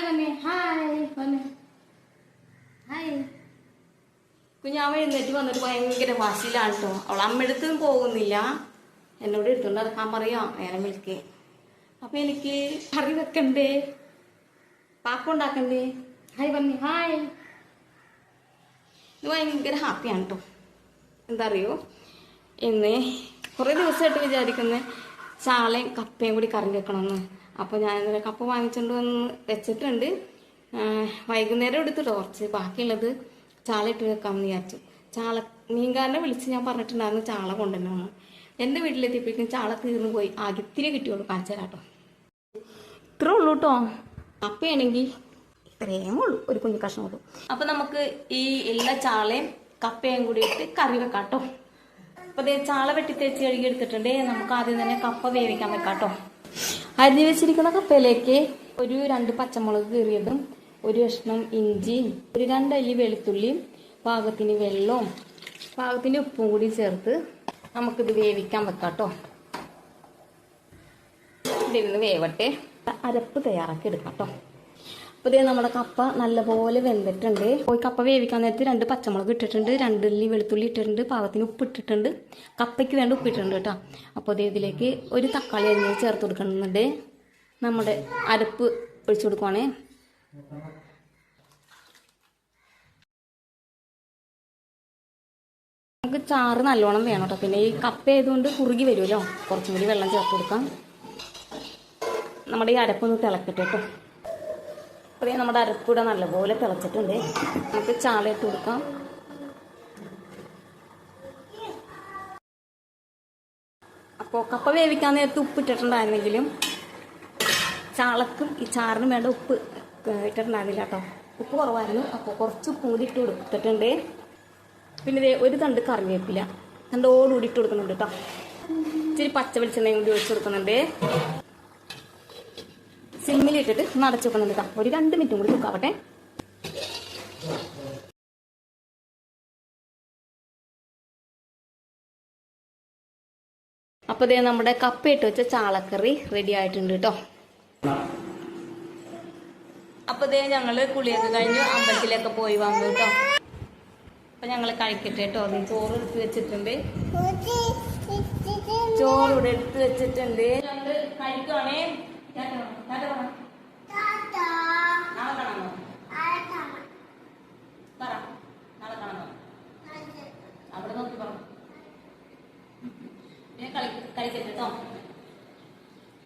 Hi. കുഞ്ഞാവ എഴുന്നേറ്റ് വന്നിട്ട് ഭയങ്കര വാശിയിലാണ് കേട്ടോ. അവൾ അമ്മയടുത്തും പോകുന്നില്ല, എന്നോട് എടുത്തുകൊണ്ട് നടക്കാൻ പറയാ നേരം വിളിക്കേ. അപ്പൊ എനിക്ക് കറി വെക്കണ്ടേ, പാക്കുണ്ടാക്കണ്ടേ. ഹായ് പറഞ്ഞു. ഹായ്. ഇത് ഭയങ്കര ഹാപ്പിയാണ് കേട്ടോ. എന്താ അറിയോ, ഇന്ന് കുറേ ദിവസമായിട്ട് വിചാരിക്കുന്നത് ചാളയും കപ്പയും കൂടി കറി വെക്കണമെന്ന്. അപ്പോൾ ഞാൻ ഇന്നലെ കപ്പ വാങ്ങിച്ചുകൊണ്ട് വന്ന് വെച്ചിട്ടുണ്ട്. വൈകുന്നേരം എടുത്തിട്ടോ കുറച്ച്, ബാക്കിയുള്ളത് ചാള ഇട്ട് വെക്കാമെന്ന് വിചാരിച്ചു. മീൻകാരനെ വിളിച്ച് ഞാൻ പറഞ്ഞിട്ടുണ്ടായിരുന്നു ചാള കൊണ്ടുവരണമെന്ന്. എൻ്റെ വീട്ടിലെത്തിയപ്പോഴേക്കും ചാള തീർന്നു പോയി. ആകെ ഇത്തിരി കിട്ടിയുള്ളൂ. കാണിച്ചു തരാട്ടോ. ഇത്രേ ഉള്ളൂ കേട്ടോ. കപ്പയാണെങ്കിൽ ഇത്രയും ഉള്ളൂ, ഒരു കുഞ്ഞു കഷ്ണം ഉള്ളൂ. അപ്പം നമുക്ക് ഈ എല്ലാ ചാളയും കപ്പയും കൂടി ഇട്ട് കറി വെക്കാം കേട്ടോ. അപ്പോൾ അതേ ചാള വെട്ടി തേച്ച് കഴുകി എടുത്തിട്ടുണ്ട്. നമുക്ക് ആദ്യം തന്നെ കപ്പ വേവിക്കാൻ വെക്കാം കേട്ടോ. അരിഞ്ഞു വെച്ചിരിക്കുന്ന കപ്പയിലേക്ക് ഒരു 2 പച്ചമുളക് കീറിയതും, ഒരു കഷ്ണം ഇഞ്ചി, ഒരു 2 അല്ലി വെളുത്തുള്ളിയും, പാകത്തിന് വെള്ളവും പാകത്തിന് ഉപ്പും കൂടി ചേർത്ത് നമുക്കിത് വേവിക്കാൻ വെക്കാം കേട്ടോ. ഇതിരുന്ന് വേവട്ടെ. അരപ്പ് തയ്യാറാക്കി എടുക്കാം കേട്ടോ. അപ്പോൾ ഇതേ നമ്മുടെ കപ്പ നല്ലപോലെ വെന്തിട്ടുണ്ട്. പോയി കപ്പ വേവിക്കാൻ നേരത്ത് 2 പച്ചമുളക് ഇട്ടിട്ടുണ്ട്, 2 അല്ലി വെളുത്തുള്ളി ഇട്ടിട്ടുണ്ട്, പാകത്തിന് ഉപ്പ് ഇട്ടിട്ടുണ്ട്, കപ്പയ്ക്ക് വേണ്ട ഉപ്പിട്ടിട്ടുണ്ട് കേട്ടോ. അപ്പോൾ അതേ ഇതിലേക്ക് ഒരു തക്കാളി അരിഞ്ഞ് ചേർത്ത് കൊടുക്കുന്നുണ്ട്. നമ്മുടെ അരപ്പ് ഒഴിച്ചു കൊടുക്കുവാണേ. നമുക്ക് ചാറ് നല്ലോണം വേണം കേട്ടോ. പിന്നെ ഈ കപ്പ ആയതുകൊണ്ട് കുറുകി വരുമല്ലോ, കുറച്ചും കൂടി വെള്ളം ചേർത്ത് കൊടുക്കാം. നമ്മുടെ ഈ അരപ്പൊന്ന് തിളക്കട്ടെ കേട്ടോ. അപ്പോൾ നമ്മുടെ അരപ്പൂടെ നല്ലപോലെ തിളച്ചിട്ടുണ്ട്. നമുക്ക് ചാള ഇട്ട് കൊടുക്കാം. അപ്പോൾ കപ്പ വേവിക്കാൻ നേരത്ത് ഉപ്പ് ഇട്ടിട്ടുണ്ടായിരുന്നെങ്കിലും ചാളക്കും ഈ ചാറിനും വേണ്ട ഉപ്പ് ഇട്ടിട്ടുണ്ടായിരുന്നില്ല കേട്ടോ. ഉപ്പ് കുറവായിരുന്നു. അപ്പോൾ കുറച്ച് ഉപ്പ് കൂടി ഇട്ട് കൊടുത്തിട്ടുണ്ട്. പിന്നെ ഇതേ ഒരു തണ്ട് കറിവേപ്പില തണ്ടോടുകൂടി ഇട്ട് കൊടുക്കുന്നുണ്ട് കേട്ടോ. ഇച്ചിരി പച്ച വെളിച്ചെണ്ണയും കൂടി ഒഴിച്ച് കൊടുക്കുന്നുണ്ട്. സിമ്മിലിട്ടിട്ട് നടച്ചു വെക്കുന്നുണ്ട് കേട്ടോ. ഒരു 2 മിനിറ്റും കൂടി കുക്കാവട്ടെ. അപ്പോൾ ഇതേ നമ്മുടെ കപ്പയിട്ട് വെച്ച ചാളക്കറി റെഡി ആയിട്ടുണ്ട് കേട്ടോ. അപ്പോൾ ഇതേ ഞങ്ങൾ കുളിയൊക്കെ കഴിഞ്ഞു അമ്പലത്തിലൊക്കെ പോയി വന്നു കേട്ടോ. അപ്പോൾ ഞങ്ങൾ കഴിക്കട്ടെ കേട്ടോ. അത് ചോറ് എടുത്ത് വെച്ചിട്ടുണ്ട്, ചോറ് ഇവിടെ എടുത്ത് വെച്ചിട്ടുണ്ട്. ഞങ്ങൾ കഴിക്കുവാണ്.